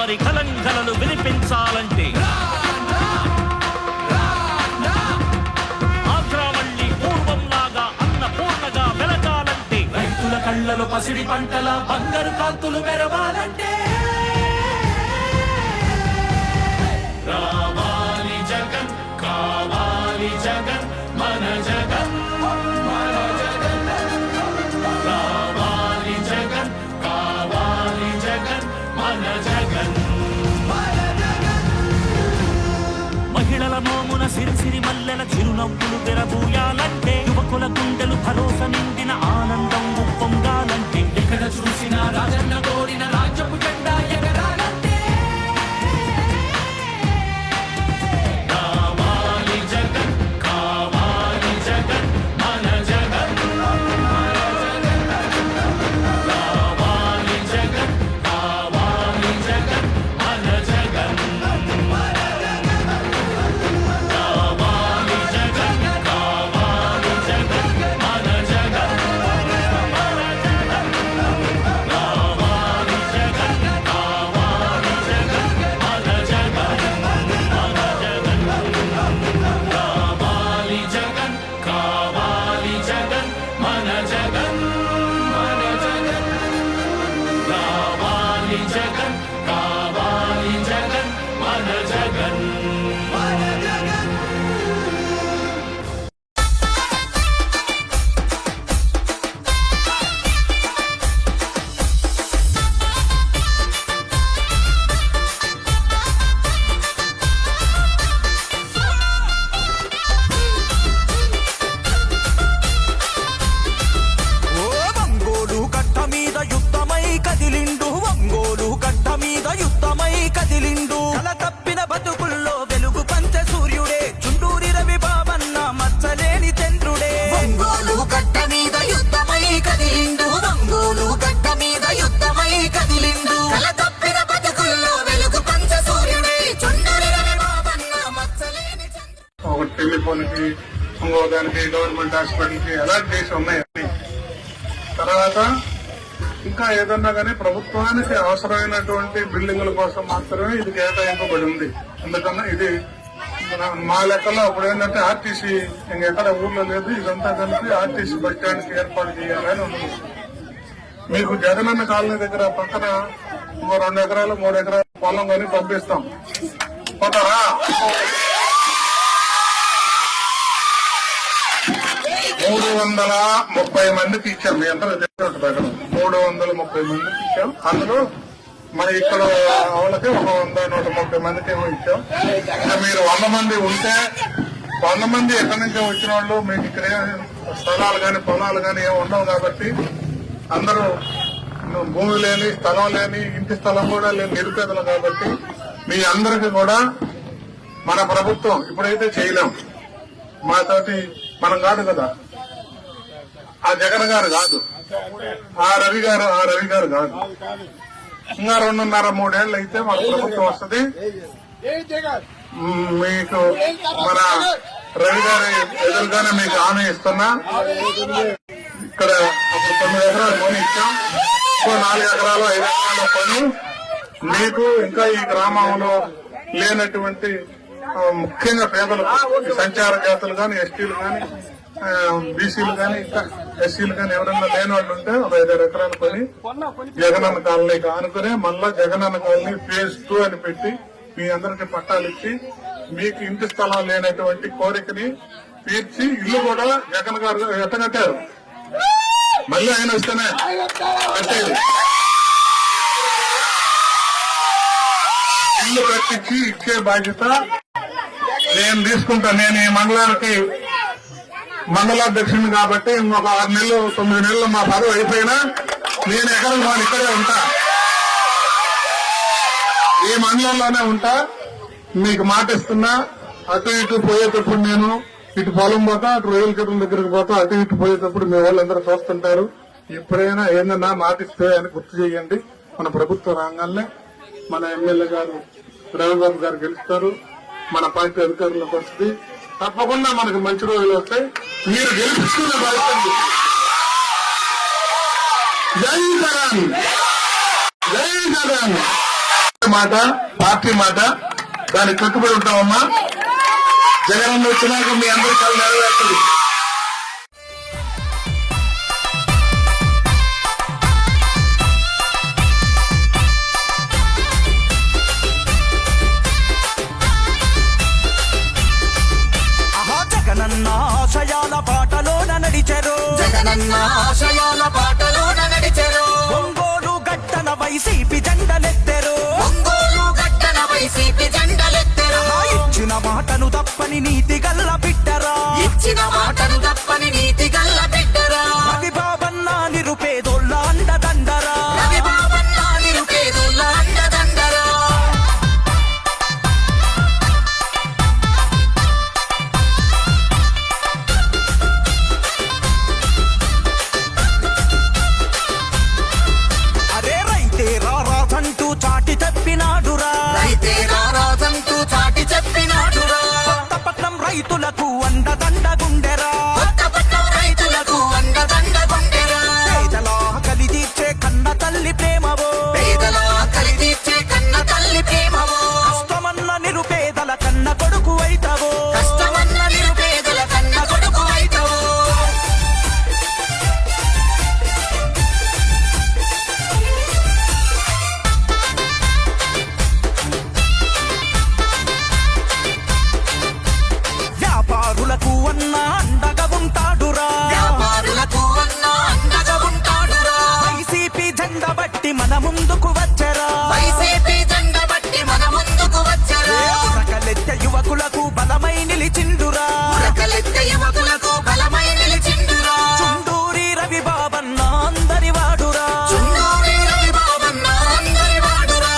గోదావరి కలంకలలు వినిపించాలంటే, ఆంధ్రావళి పూర్వంలాగా అన్నపూర్ణగా వెలగాలంటే, రైతుల కళ్ళలో పసిడి పంటల బంగారు కాంతులు మెరవాలంటే, రావాలి జగన్, కావాలి జగన్, మన జగన్, మన జగన్, రావాలి జగన్, కావాలి జగన్, మన జగన్, మన జగన్. మహిళల మోమున సిరిసిరి మల్లెల చిరునవ్వులు తెరబూయాలంటే, యువకుల గుండెలు భరోసా నిండిన ఆనందం ఉప్పొంగాలంటే, ఎక్కడ చూసినా రాజన్న కోరిన రాజ్యపు జెండా ఎగరాలంటే, రావాలి జగన్, కావాలి జగన్, మన జగన్, మన జగన్, రావాలి జగన్, కావాలి జగన్, మన జగన్, మన జగన్, రావాలి జగన్, కావాలి జగన్, మన జగన్, మన జగన్, రావాలి జగన్, కావాలి జగన్, మన జగన్, మన జగన్, రావాలి జగన్, కావాలి జగన్, మన జగన్, మన జగన్, రావాలి జగన్, కావాలి జగన్, మన జగన్, మన జగన్. ఒంగోలు గడ్డ మీద యుద్ధమై కదిలిండు, ఒంగోలు గడ్డ మీద యుద్ధమై కదిలిండు. కల తప్పిన బతుకుల్లో వెలుగు పంచ సూర్యుడే, చుండూరి రవి బాబన్న మచ్చలేని చంద్రుడే. ఒంగోలు గడ్డ మీద యుద్ధమై కదిలిండు, ఒంగోలు గడ్డ మీద యుద్ధమై కదిలిండు. కల తప్పిన బతుకుల్లో వెలుగు పంచ సూర్యుడే, చుండూరి రవి బాబన్న మచ్చలేని చంద్రుడే. ఒక టెలిఫోన్కి, ఇంకో దానికి, గవర్నమెంట్ హాస్పిటల్కి అలాంటి చేసి ఉన్నాయి అన్ని. తర్వాత ఇంకా ఏదన్నా కానీ ప్రభుత్వానికి అవసరమైనటువంటి బిల్డింగుల కోసం మాత్రమే ఇది కేటాయింపబడి ఉంది. ఎందుకన్నా ఇది మా లెక్కలో అప్పుడు ఏంటంటే ఆర్టీసీ ఇంకెక్కడ ఊర్లో లేదు, ఇదంతా కలిపి ఆర్టీసీ బస్ స్టాండ్ కి ఏర్పాటు చేయాలని ఉంది. మీకు జగనన్న కాలనీ దగ్గర పక్కన ఇంకో 2 ఎకరాలు 3 ఎకరాలు పొలం కొని పంపిస్తాం. పోతారా? 330 మందికి ఇచ్చాం. మీ అందరూ తెలిసి దగ్గర 330 మందికి ఇచ్చాం. అందులో మరి ఇక్కడ వాళ్ళకి ఒక 100-130 మందికి ఏమో ఇచ్చాం. ఇంకా మీరు 100 మంది ఉంటే 100 మంది ఎక్కడి నుంచో వచ్చిన వాళ్ళు, మీకు ఇక్కడ స్థలాలు కానీ పొలాలు కానీ ఏమి ఉండవు కాబట్టి అందరూ భూమి లేని, స్థలం లేని, ఇంటి స్థలం కూడా లేని నిరుపేదలు కాబట్టి మీ అందరికీ కూడా మన ప్రభుత్వం ఇప్పుడైతే చేయలేం. మాతోటి మనం కాదు కదా, ఆ జగన్ గారు కాదు, ఆ రవి గారు కాదు. ఇంకా 2.5-3 ఏళ్ళు అయితే మన ప్రభుత్వం వస్తుంది. మీకు మన రవి గారి ఎదురుగానే మీకు హామీ ఇస్తున్నా. ఇక్కడ అప్పుడు 9 ఎకరాలు కొని ఇచ్చాం. ఇంకో 4 ఎకరాలు 5 ఎకరాల కొని మీకు ఇంకా ఈ గ్రామంలో లేనటువంటి ముఖ్యంగా పేదలకు, సంచార జాతులు కానీ, ఎస్టీలు కానీ, బీసీలు కానీ, ఇంకా ఎస్సీలు కానీ ఎవరన్నా లేని వాళ్ళు ఉంటే ఒక 5 ఎకరాలు కొని జగనన్న కాలనీకి ఆనుకుని మళ్ళా జగనన్న కాలనీ ఫేజ్ 2 అని పెట్టి మీ అందరికి పట్టాలు ఇచ్చి మీకు ఇంటి స్థలం లేనటువంటి కోరికని తీర్చి ఇల్లు కూడా జగన్ గారు ఎట్టగట్టారు. మళ్ళీ ఆయన వస్తేనే కట్టేది. ఇల్లు కట్టించి ఇచ్చే బాధ్యత నేను తీసుకుంటా. నేను ఈ మండలానికి మండలాధ్యక్షుడిని కాబట్టి ఇంకొక 6 నెలలు 9 నెలలు మా పదవి అయిపోయినా నేను ఎక్కడ ఇక్కడే ఉంటా, ఈ మండలంలోనే ఉంటా. మీకు మాట ఇస్తున్నా. అటు ఇటు పోయేటప్పుడు నేను ఇటు పొలం పోతా, అటు రైలు కట్టల దగ్గరకు పోతా, అటు ఇటు పోయేటప్పుడు మీ వాళ్ళందరూ చూస్తుంటారు. ఎప్పుడైనా ఏందన్నా మాట ఇస్తే అని గుర్తు చేయండి. మన ప్రభుత్వ రంగాల్లో మన ఎమ్మెల్యే గారు రవిబాబు గారు గెలుస్తారు. మన పార్టీ అధికారులకు వస్తుంది. తప్పకుండా మనకు మంచి రోజులు వస్తాయి. మీరు గెలిపించుకున్న బాధ్యత. జై జగన్, జై జగన్. మాట పార్టీ మాట దానికి కట్టుబడి ఉంటామమ్మా. జగన్ వచ్చినాక మీ అందరి కళ నెరవేరుతుంది. జగనన్న ఆశయాల బాటలోన నడిచెరు, జగనన్న ఆశయాల బాటలోన నడిచెరు. ఒంగోలు గడ్డన వైసీపీ జెండలెత్తెరు, ఒంగోలు గడ్డన వైసీపీ జెండలెత్తెరు. ఇచ్చిన మాటను తప్పని నీతి గల్ల బిడ్డరా, ఇచ్చిన మాటను తప్పని నీతి గల్ల బిడ్డరా. రవి బాబన్న నిరుపేదోళ్ళ అండదండరా, రవి బాబన్న నిరుపేదోళ్ళ అండదండరా. అరే రైతే రారాజంటూ చాటి చెప్పినాడురా, రైతే రారాజంటూ చాటి చెప్పినాడురా. కొత్తపట్నం రైతులకు అండదండగుండెరా, కొత్తపట్నం రైతులకు అండదండగుండెరా. పేదల ఆకలి తీర్చే కన్న తల్లి ప్రేమవో, పేదల ఆకలి తీర్చే కన్న తల్లి ప్రేమవో. కష్టమన్న నిరుపేదల కన్న కొడుకు అయితవో, కష్టమన్న నిరుపేదల కన్న కొడుకు అయితవో. వ్యాపారులకు అన్న అండగా ఉంటాడురా, వ్యాపారులకు అన్న అండగా ఉంటాడురా. వైసీపీ జెండా బట్టి మన ముందుకు వచ్చరా, వైసీపీ జెండా బట్టి మన ముందుకు వచ్చరా. ఉరకలెత్తే యువకులకు బలమై నిలిచిండురా, ఉరకలెత్తే యువకులకు బలమై నిలిచిండురా. చుండూరి రవి బాబన్న అందరి వాడురా, చుండూరి రవి బాబన్న అందరి వాడురా.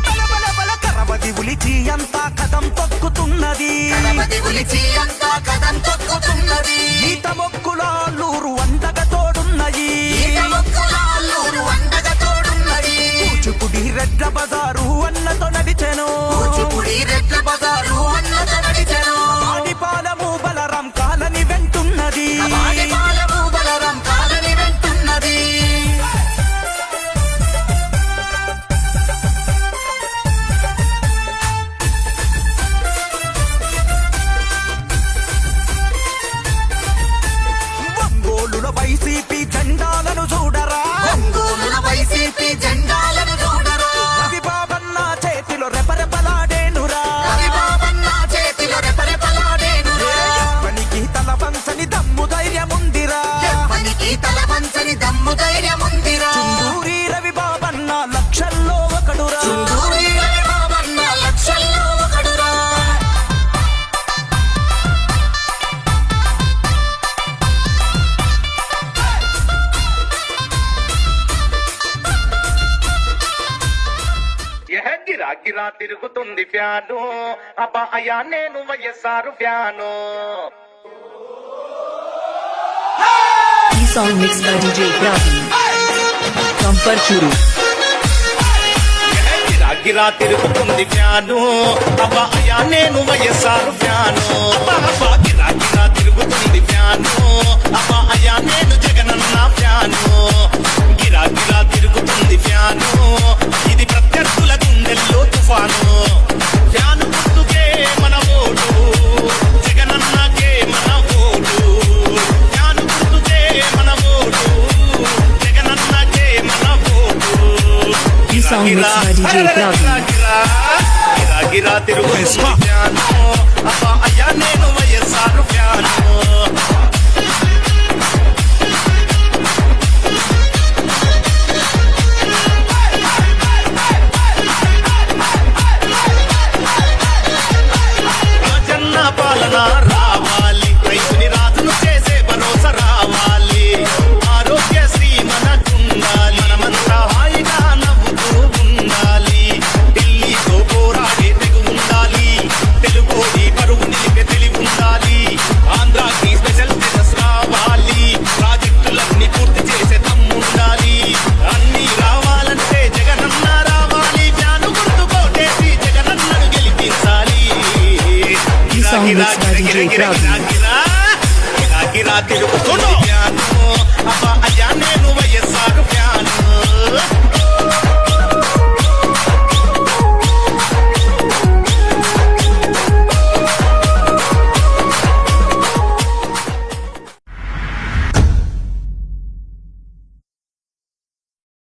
బల బల బల కరవది ఉలిచి అంతా కదం తొక్కుతున్నది, గణపతి ఉలిచి అంతా కథం తొక్కుతున్నది. ఈత మొక్కులాల్లూరు అండగా తోడున్నయి, ఈత మొక్కులాల్లూరు అండగా తోడున్నది. కూచిపూడి రెడ్ల బజారు అన్నతో నడిచెను, కూచిపూడి రెడ్ల బజారు అన్నత నడిచెను. ఆడిపాలము బలరాం కాలని వెంటున్నది, వాడి పాలము బలరాం కాలని వెంటున్నది. ఒంగోలుల వైసీపీ జెండాలను చూడరా, ఒంగోలుల వైసీపీ జెండాలను చూడరా. రవి బాబన్న చేతిలో రెపరెపలాడేనురా, రవి బాబన్న చేతిలో రెపరెపలాడేనురా. పనికి తల వంచని దమ్ము ధైర్యముందిరా, పనికి తల వంచని దమ్ము ధైర్యముందిరా. చుండూరి రవి బాబన్న లక్షల్లో ఒకడురా, చుండూరి రవి బాబన్న లక్షల్లో ఒకడురా. గిరా గిరా తిరుగుతుంది ఫ్యాను అబ్బా అయ్యా నేను YSR fan. E song mixed by DJ Ravi from Parchuru. గిరా గిరా తిరుగుతుంది ఫ్యాను అబ్బా అయ్యా నేను వైఎస్ఆర్ ఫ్యాను. అబ్బా అబ్బా గిరా గిరా తిరుగుతుంది ఫ్యాను అబ్బా అయ్యా నేను జగనన్న ఫ్యాను. గిరా గిరా తిరుగుతుంది ఫ్యాను ఇది ప్రత్యర్థుల గుండెల్లో తుఫాను. ఫ్యాను గుర్తుకే మన ఓటు జగనన్నకే మన ఓటు. ఫ్యాను గుర్తుకే మన ఓటు జగనన్నకే మన vote. E song mixed by DJ Ravi. గిరా గిరా తిరుగుతుంది ఫ్యాను అబ్బా అయ్యా నేను వైఎస్ఆర్ ఫ్యాను. రాజన్న పాలన రావాలి, రైతుని రాజును చేసే భరోసా రావాలి. ఆరోగ్యశ్రీ మనకుండాలి, మనమంతా హాయిగా నవ్వుతూ ఉండాలి. ఢిల్లీతో పోరాడే తెగు ఉండాలి, తెలుగోడి పరువు నిలిపే తెలివి ఉండాలి. ఆంధ్రాకి special mixed by DJ Praveen. గిరా తిరుగు